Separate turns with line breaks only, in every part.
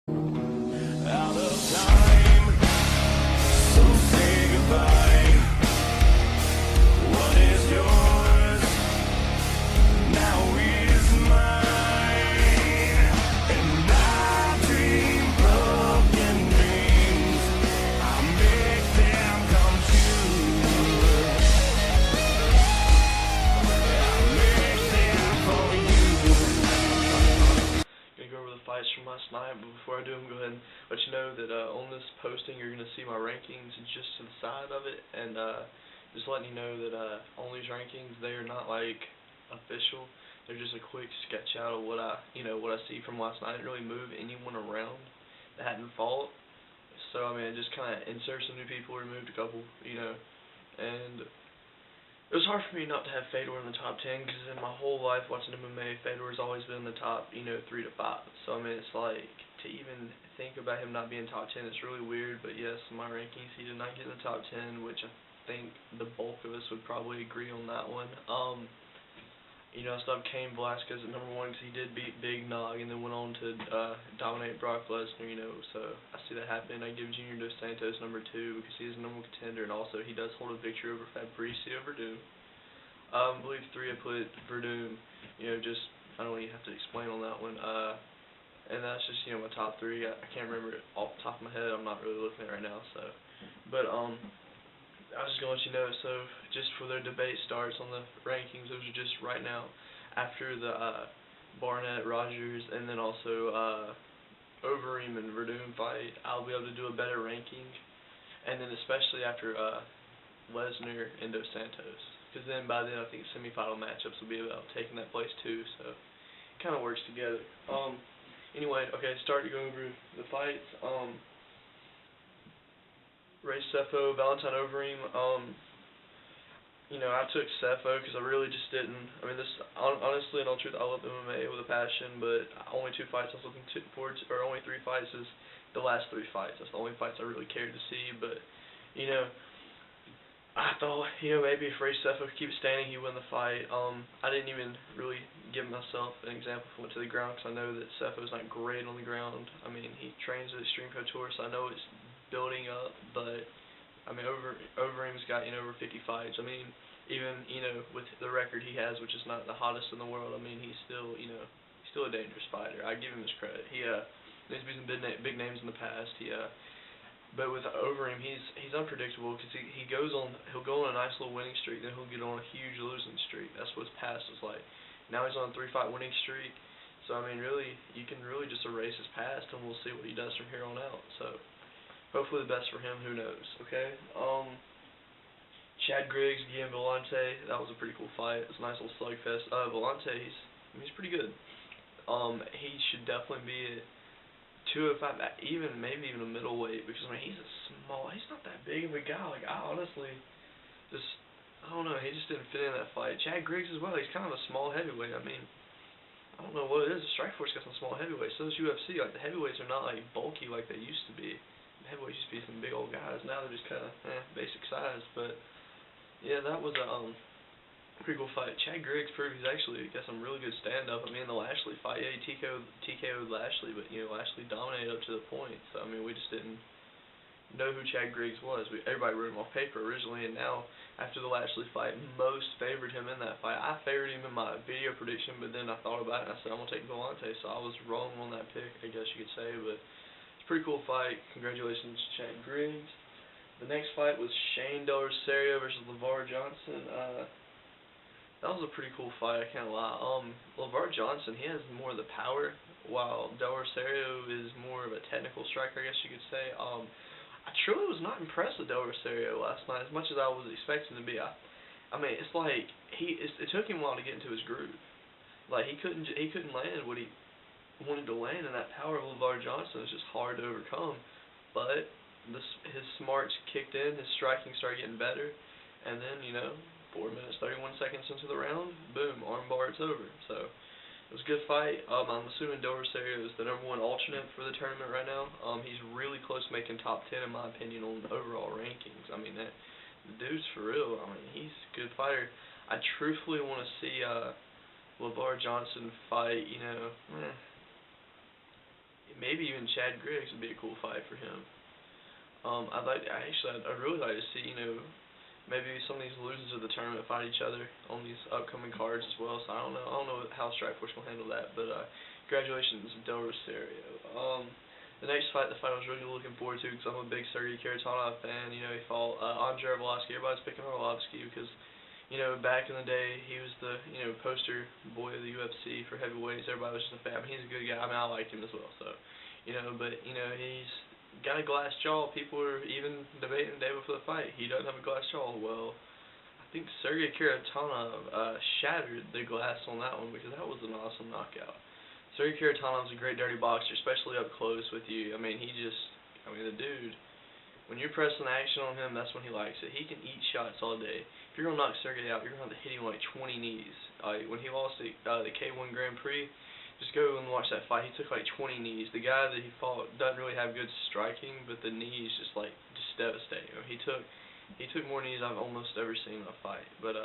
Out of time, so say goodbye. What is yours now is mine, and I dream broken dreams. I make them come true. I make them for you.
Gonna go over the fights from last night, but before I do, I'm going to go ahead and let you know that on this posting you're going to see my rankings just to the side of it, and just letting you know that on these rankings, they are not like official. They're just a quick sketch out of what I see from last night. I didn't really move anyone around that hadn't fought, so I mean, I just kind of insert some new people, removed a couple, and it was hard for me not to have Fedor in the top 10, because in my whole life watching MMA, Fedor has always been in the top, 3 to 5. So, I mean, it's like, to even think about him not being top 10, it's really weird. But yes, in my rankings, he did not get in the top 10, which I think the bulk of us would probably agree on that one. I stubbed Cain Velasquez at number 1 because he did beat Big Nog and then went on to dominate Brock Lesnar, so I see that happening. I give Junior Dos Santos number 2 because he is a number 1 contender, and also he does hold a victory over Fabricio Verdum. I believe 3 I put Verdum, I don't really have to explain on that one. And that's just, my top 3. I can't remember it off the top of my head. I'm not really looking at it right now, so. But, I was just going to let you know, so just for their debate starts on the rankings, those are just right now after the Barnett, Rogers, and then also Overeem and Verdum fight. I'll be able to do a better ranking, and then especially after Lesnar and Dos Santos, because then by then I think semifinal matchups will be about taking that place too, so it kind of works together. Anyway, okay, start to go over the fights. Ray Sefo, Valentine Overeem. I took Sefo because I really just didn't. I mean, honestly, in all truth, I love MMA with a passion, but only 2 fights I was looking forward to, or only 3 fights is the last 3 fights. That's the only fights I really cared to see. But I thought maybe if Ray Sefo could keep it standing, he'd win the fight. I didn't even really give myself an example if I went to the ground because I know that Sefo's not great on the ground. I mean, he trains at Extreme Couture, so I know it's building up, but I mean, Overeem's got over 50 fights. I mean, even with the record he has, which is not the hottest in the world, I mean, he's still he's still a dangerous fighter. I give him his credit. There's been some big names in the past. But with Overeem, he's unpredictable because he'll go on a nice little winning streak, then he'll get on a huge losing streak. That's what his past is like. Now he's on a 3-fight winning streak, so I mean, really, you can really just erase his past, and we'll see what he does from here on out. So. Hopefully the best for him, who knows, okay? Chad Griggs, Guillaume Vellante, that was a pretty cool fight. It was a nice little slugfest. Vellante, he's pretty good. He should definitely be at 205, maybe even a middleweight, because, I mean, he's not that big of a guy. Like, I honestly I don't know, he just didn't fit in that fight. Chad Griggs as well, he's kind of a small heavyweight. I mean, I don't know what it is. Strikeforce got some small heavyweights. So does UFC. Like, the heavyweights are not, like, bulky like they used to be. Heavyweights used to be some big old guys. Now they're just kind of basic size. But yeah, that was a pretty cool fight. Chad Griggs proved he's actually got some really good stand up. I mean, the Lashley fight, yeah, he TKO'd Lashley, but Lashley dominated up to the point. So I mean, we just didn't know who Chad Griggs was. Everybody wrote him off paper originally, and now after the Lashley fight, most favored him in that fight. I favored him in my video prediction, but then I thought about it and I said I'm gonna take Vellante. So I was wrong on that pick, I guess you could say, but. Pretty cool fight. Congratulations, Chad Griggs. The next fight was Shane Del Rosario versus LeVar Johnson. That was a pretty cool fight, I can't lie. LeVar Johnson, he has more of the power, while Del Rosario is more of a technical striker, I guess you could say. I truly was not impressed with Del Rosario last night, as much as I was expecting to be. I mean, it's like it took him a while to get into his groove. Like he couldn't land what he wanted to land, and that power of LeVar Johnson is just hard to overcome. But his smarts kicked in, his striking started getting better, and then 4 minutes 31 seconds into the round, boom, armbar, it's over. So it was a good fight. I'm assuming Del Rosario is the number 1 alternate for the tournament right now. He's really close to making top 10 in my opinion on the overall rankings. I mean, the dude's for real. I mean, he's a good fighter. I truthfully want to see LeVar Johnson fight, maybe even Chad Griggs would be a cool fight for him. I'd really like to see, maybe some of these losers of the tournament fight each other on these upcoming cards as well. So I don't know how Strikeforce will handle that, but congratulations, Del Rosario. The next fight, the fight I was really looking forward to because I'm a big Sergey Kharitonov fan. He fought Andrei Arlovsky. Everybody's picking on Arlovsky because, back in the day, he was the, poster boy of the UFC for heavyweights. Everybody was just a fan. I mean, he's a good guy. I mean, I like him as well. So, but, he's got a glass jaw. People were even debating the day before the fight. He doesn't have a glass jaw. Well, I think Sergey Kharitonov shattered the glass on that one because that was an awesome knockout. Sergey Kharitonov is a great dirty boxer, especially up close with you. I mean, the dude, when you're pressing action on him, that's when he likes it. He can eat shots all day. If you're going to knock Sergey out, you're going to have to hit him like 20 knees. When he lost the K1 Grand Prix, just go and watch that fight. He took like 20 knees. The guy that he fought doesn't really have good striking, but the knees just devastating. He took more knees I've almost ever seen in a fight. But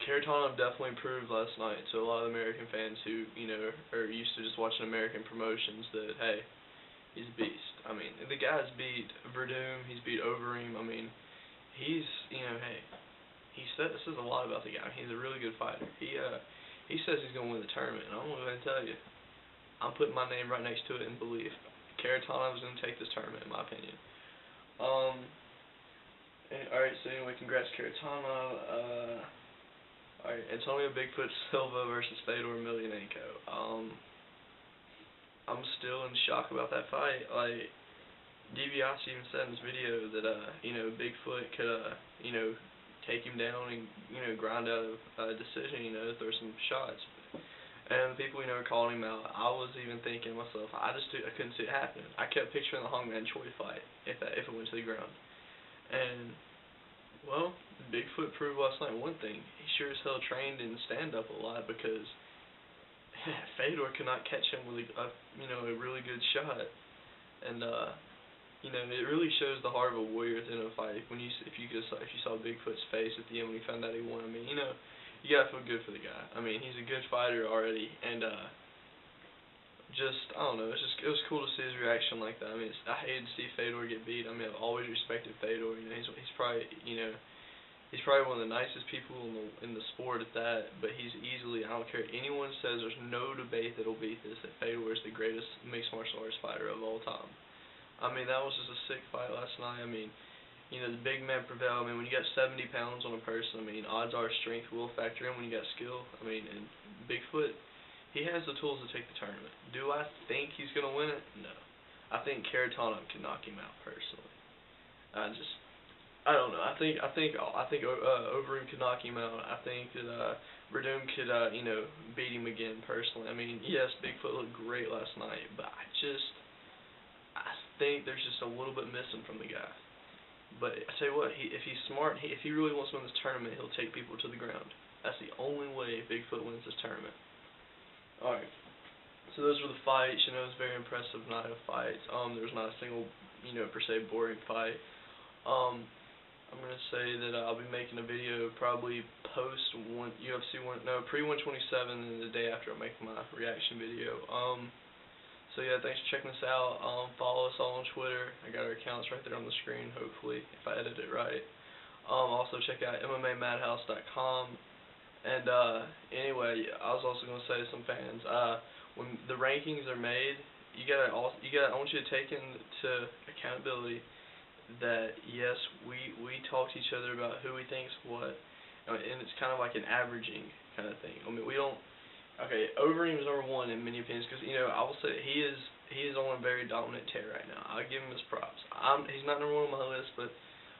Kharitonov definitely proved last night to a lot of American fans who, are used to just watching American promotions that, hey, he's a beast. I mean, the guy's beat Verdum, he's beat Overeem. I mean, he's, hey, he says a lot about the guy. He's a really good fighter. He says he's going to win the tournament, and I'm going to go ahead and tell you, I'm putting my name right next to it in belief. Kharitonov is going to take this tournament, in my opinion. Alright, so anyway, congrats, Kharitonov. Alright, Antonio Bigfoot Silva versus Fedor Emelianenko. I'm still in shock about that fight. Like, DiBiase even said in his video that, Bigfoot could, take him down and, grind out a decision, throw some shots. And people, calling him out. I was even thinking to myself, I couldn't see it happening. I kept picturing the Hongman Choi fight if it went to the ground. And, well, Bigfoot proved last night one thing. He sure as hell trained in stand-up a lot because Fedor could not catch him with a really good shot. And, it really shows the heart of a warrior at the end of a fight. If you saw Bigfoot's face at the end when he found out he won, I mean, you gotta feel good for the guy. I mean, he's a good fighter already, and I don't know, it was cool to see his reaction like that. I mean, I hated to see Fedor get beat. I mean, I've always respected Fedor. He's probably, he's probably one of the nicest people in the sport at that. But he's easily, I don't care. Anyone says there's no debate that'll beat this. That Fedor is the greatest mixed martial arts fighter of all time. I mean, that was just a sick fight last night. I mean, the big man prevailed. I mean, when you got 70 pounds on a person, I mean, odds are strength will factor in when you got skill. I mean, and Bigfoot, he has the tools to take the tournament. Do I think he's going to win it? No. I think Kharitonov can knock him out personally. I don't know. I think Overeem could knock him out. I think that Verdum could beat him again personally. I mean, yes, Bigfoot looked great last night, but I think there's just a little bit missing from the guy. But I tell you what, if he's smart, if he really wants to win this tournament, he'll take people to the ground. That's the only way Bigfoot wins this tournament. Alright, so those were the fights. It was a very impressive night of fights. There was not a single, per se boring fight. I'm gonna say that I'll be making a video probably pre-127 and the day after I'll make my reaction video. So yeah, thanks for checking us out. Follow us all on Twitter. I got our accounts right there on the screen, hopefully, if I edit it right. Also check out MMAmadhouse.com. And anyway, I was also gonna say to some fans, when the rankings are made, I want you to take into accountability that yes, we talk to each other about who we think's what, and it's kind of like an averaging kind of thing. I mean, we don't. Okay, Overeem is number one in many opinions because I will say he is on a very dominant tear right now. I'll give him his props. He's not number one on my list, but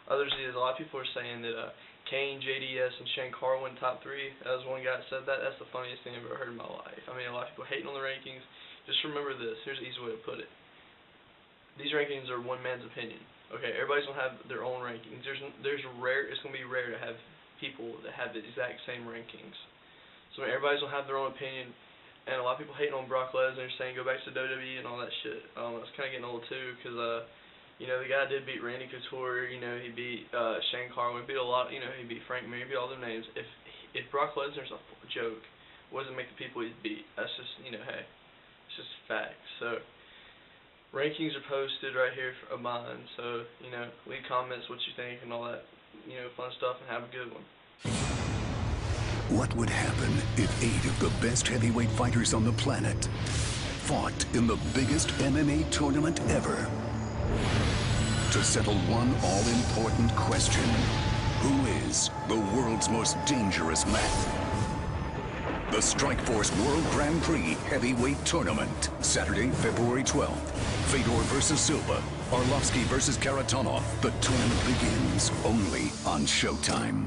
others he is. A lot of people are saying that Kane, JDS, and Shankar went top 3. That was one guy that said that. That's the funniest thing I've ever heard in my life. I mean, a lot of people hating on the rankings. Just remember this. Here's an easy way to put it. These rankings are one man's opinion. Okay, everybody's gonna have their own rankings. It's gonna be rare to have people that have the exact same rankings. So everybody's gonna have their own opinion, and a lot of people hating on Brock Lesnar, saying go back to WWE and all that shit. That's kind of getting old too, because the guy did beat Randy Couture. He beat Shankar. He beat a lot. He beat Frank Mir. He beat all their names. If Brock Lesnar's a joke, what does it make the people he's beat? That's just hey. It's just facts. So rankings are posted right here of mine. So leave comments what you think and all that fun stuff, and have a good one.
What would happen if 8 of the best heavyweight fighters on the planet fought in the biggest MMA tournament ever to settle one all-important question? Who is the world's most dangerous man? The Strikeforce World Grand Prix Heavyweight Tournament, Saturday, February 12th. Fedor versus Silva, Arlovsky versus Karatonov. The tournament begins only on Showtime.